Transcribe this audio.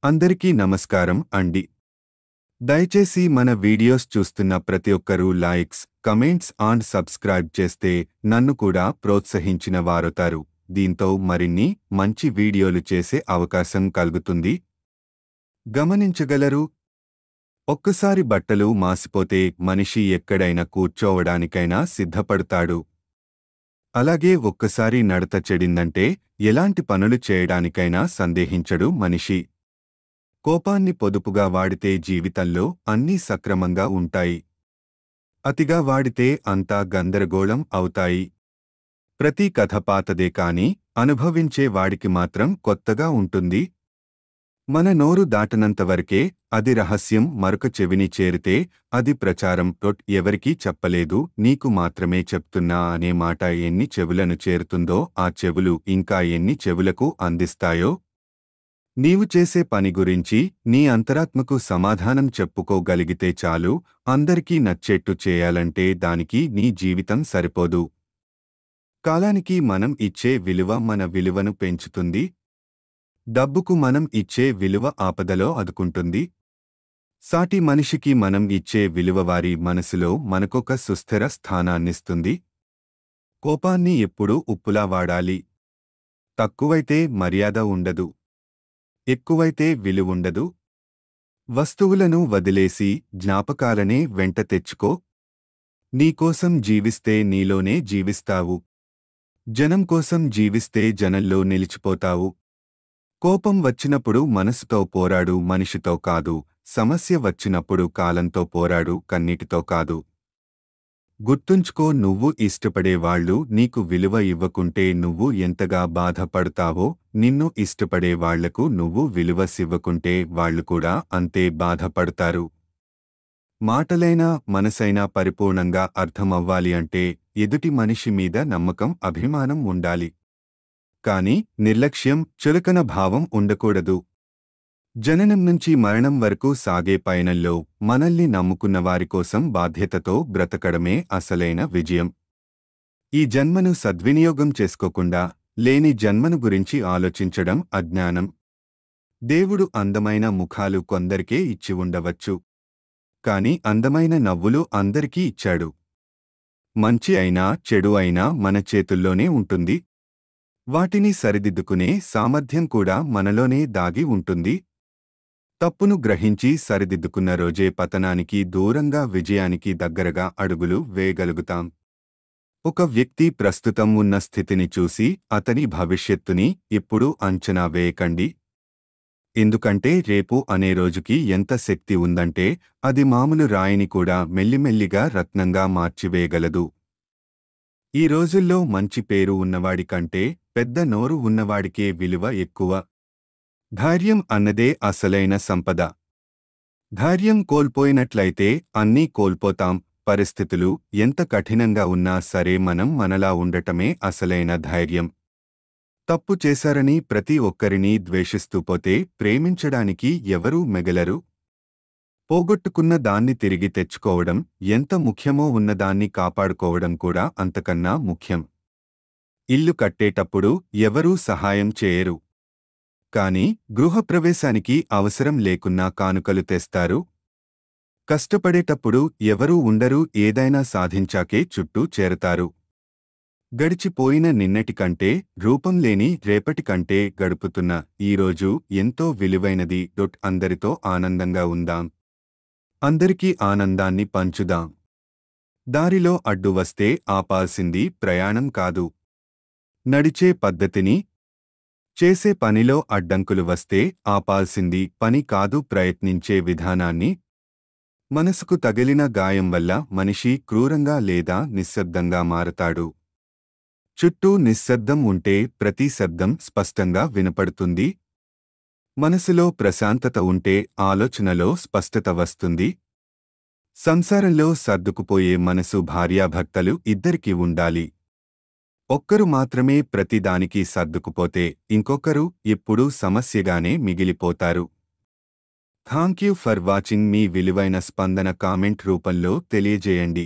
అందరికీ నమస్కారం అండి. దయచేసి మన వీడియోస్ చూస్తున్న ప్రతి ఒక్కరూ లైక్స్, కమెంట్స్ అండ్ సబ్స్క్రైబ్ చేస్తే నన్ను కూడా ప్రోత్సహించిన వారవుతారు. దీంతో మరిన్ని మంచి వీడియోలు చేసే అవకాశం కలుగుతుంది. గమనించగలరు. ఒక్కసారి బట్టలు మాసిపోతే మనిషి ఎక్కడైనా కూర్చోవడానికైనా సిద్ధపడతాడు. అలాగే ఒక్కసారి నడత చెడిందంటే ఎలాంటి పనులు చేయడానికైనా సందేహించడు మనిషి. కోపాన్ని పొదుపుగా వాడితే జీవితంలో అన్నీ సక్రమంగా ఉంటాయి. అతిగా వాడితే అంతా గందరగోళం అవుతాయి. ప్రతి కథ పాతదే కాని అనుభవించే వాడికి మాత్రం కొత్తగా ఉంటుంది. మన నోరు దాటనంతవరకే అది రహస్యం. మరొక చెవిని చేరితే అది ప్రచారం. ఎవరికీ చెప్పలేదు, నీకు మాత్రమే చెప్తున్నా అనే మాట ఎన్ని చెవులను చేరుతుందో ఆ చెవులు ఇంకా ఎన్ని చెవులకు అందిస్తాయో. నీవు చేసే పని గురించి నీ అంతరాత్మకు సమాధానం చెప్పుకోగలిగితే చాలు. అందరికీ నచ్చేట్టు చేయాలంటే దానికి నీ జీవితం సరిపోదు. కాలానికి మనం ఇచ్చే విలువ మన విలువను పెంచుతుంది. డబ్బుకు మనం ఇచ్చే విలువ ఆపదలో ఆదుకుంటుంది. సాటి మనిషికి మనం ఇచ్చే విలువ వారి మనసులో మనకొక సుస్థిర స్థానాన్నిస్తుంది. కోపాన్ని ఎప్పుడూ ఉప్పులా వాడాలి. తక్కువైతే మర్యాద ఉండదు, ఎక్కువైతే విలువుండదు. వస్తువులను వదిలేసి జ్ఞాపకాలనే వెంట తెచ్చుకో. నీకోసం జీవిస్తే నీలోనే జీవిస్తావు. జనం కోసం జీవిస్తే జనంలో నిలిచిపోతావు. కోపం వచ్చినప్పుడు మనసుతో పోరాడు, మనిషితో కాదు. సమస్య వచ్చినప్పుడు కాలంతో పోరాడు, కన్నీటితో కాదు. గుర్తుంచుకో, నువ్వు ఇష్టపడేవాళ్లు నీకు విలువ ఇవ్వకుంటే నువ్వు ఎంతగా బాధపడతావో, నిన్ను ఇష్టపడే వాళ్లకు నువ్వు విలువసివ్వకుంటే వాళ్లు కూడా అంతే బాధపడతారు. మాటలైనా మనసైనా పరిపూర్ణంగా అర్థమవ్వాలి అంటే ఎదుటి మనిషి మీద నమ్మకం, అభిమానం ఉండాలి. కాని నిర్లక్ష్యం, చులకన భావం ఉండకూడదు. జననం నుంచి మరణం వరకు సాగే పయనంలో మనల్ని నమ్ముకున్న వారికోసం బాధ్యతతో బ్రతకడమే అసలైన విజయం. ఈ జన్మను సద్వినియోగం చేసుకోకుండా లేని జన్మను గురించి ఆలోచించడం అజ్ఞానం. దేవుడు అందమైన ముఖాలు కొందరికే ఇచ్చి ఉండవచ్చు, కాని అందమైన నవ్వులు అందరికీ ఇచ్చాడు. మంచి అయినా చెడు అయినా మన చేతుల్లోనే ఉంటుంది. వాటిని సరిదిద్దుకునే సామర్థ్యం కూడా మనలోనే దాగి ఉంటుంది. తప్పును గ్రహించి సరిదిద్దుకున్న రోజే పతనానికి దూరంగా విజయానికి దగ్గరగా అడుగులు వేయగలుగుతాం. ఒక వ్యక్తి ప్రస్తుతం ఉన్న స్థితిని చూసి అతని భవిష్యత్తుని ఎప్పుడూ అంచనా వేయకండి. ఎందుకంటే రేపు అనే రోజుకి ఎంత శక్తి ఉందంటే అది మామూలు రాయిని కూడా మెల్లిమెల్లిగా రత్నంగా మార్చివేయగలదు. ఈ రోజుల్లో మంచి పేరు ఉన్నవాడి కంటే పెద్ద నోరు ఉన్నవాడికే విలువ ఎక్కువ. ధైర్యం అన్నదే అసలైన సంపద. ధైర్యం కోల్పోయినట్లయితే అన్నీ కోల్పోతాం. పరిస్థితులు ఎంత కఠినంగా ఉన్నా సరే మనం మనలా ఉండటమే అసలైన ధైర్యం. తప్పు చేశారని ప్రతి ఒక్కరినీ ద్వేషిస్తూ పోతే ప్రేమించడానికి ఎవరూ మిగలరు. పోగొట్టుకున్న దాన్ని తిరిగి తెచ్చుకోవడం ఎంత ముఖ్యమో ఉన్నదాన్ని కాపాడుకోవడం కూడా అంతకన్నా ముఖ్యం. ఇల్లు కట్టేటప్పుడు ఎవరూ సహాయం చేయరు, కాని గృహప్రవేశానికి అవసరం లేకున్నా కానుకలు తెస్తారు. కష్టపడేటప్పుడు ఎవరూ ఉండరు, ఏదైనా సాధించాకే చుట్టూ చేరతారు. గడిచిపోయిన నిన్నటికంటే, రూపం లేని రేపటికంటే గడుపుతున్న ఈరోజు ఎంతో విలువైనది. అందరితో ఆనందంగా ఉందాం. అందరికీ ఆనందాన్ని పంచుదాం. దారిలో అడ్డు వస్తే ఆపాల్సింది ప్రయాణం కాదు, నడిచే పద్ధతిని. చేసే పనిలో అడ్డంకులు వస్తే ఆపాల్సింది పని కాదు, ప్రయత్నించే విధానాన్ని. మనసుకు తగిలిన గాయం వల్ల మనిషి క్రూరంగా లేదా నిశ్శబ్దంగా మారతాడు. చుట్టూ నిశ్శబ్దం ఉంటే ప్రతి శబ్దం స్పష్టంగా వినపడుతుంది. మనసులో ప్రశాంతత ఉంటే ఆలోచనలో స్పష్టత వస్తుంది. సంసారంలో సర్దుకుపోయే మనసు భార్యాభర్తలు ఇద్దరికీ ఉండాలి. ఒక్కరు మాత్రమే ప్రతిదానికి సర్దుకుపోతే ఇంకొకరు ఎప్పుడూ సమస్యగానే మిగిలిపోతారు. Thank you for watching. మీ విలువైన స్పందన కామెంట్ రూపంలో తెలియజేయండి.